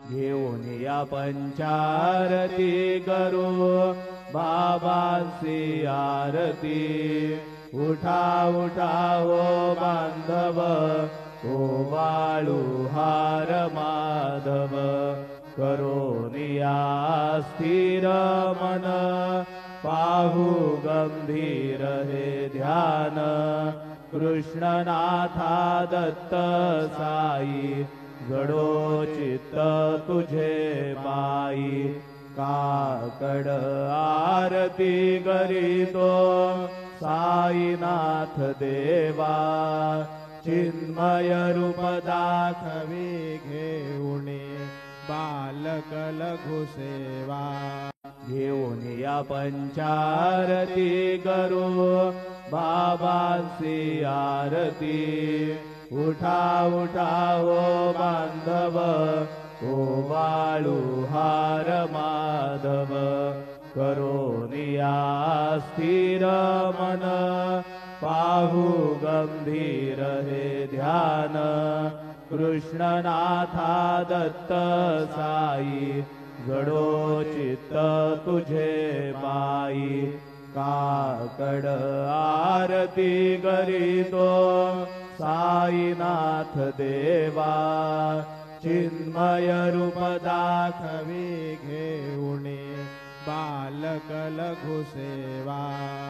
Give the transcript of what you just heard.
घेऊन या पंचारती करू बाबांची आरती। उठा उठा हो बांधव ओवाळू हार माधव। करोनिया स्थिर मन पाहू गंभीर हे ध्यान। कृष्णनाथा दत्त साई जडो चित्त तुझे माई। काकड आरती करीतो साईनाथ देवा। चिन्मय रूप दाखवी घेऊनी बालक लघु सेवा। घेऊन या पंचारती करू बाबांची आरती। उठा उठा हो बांधव ओवाळू हार माधव। करोनिया स्थिर मन पाहू गंभीर हे ध्यान। कृष्णनाथा दत्त साई जडो चित्त तुझे माई। काकड आरती करीतो साईनाथ देवा। चिन्मय रूप दाखवी घेऊनी बालक लघु सेवा।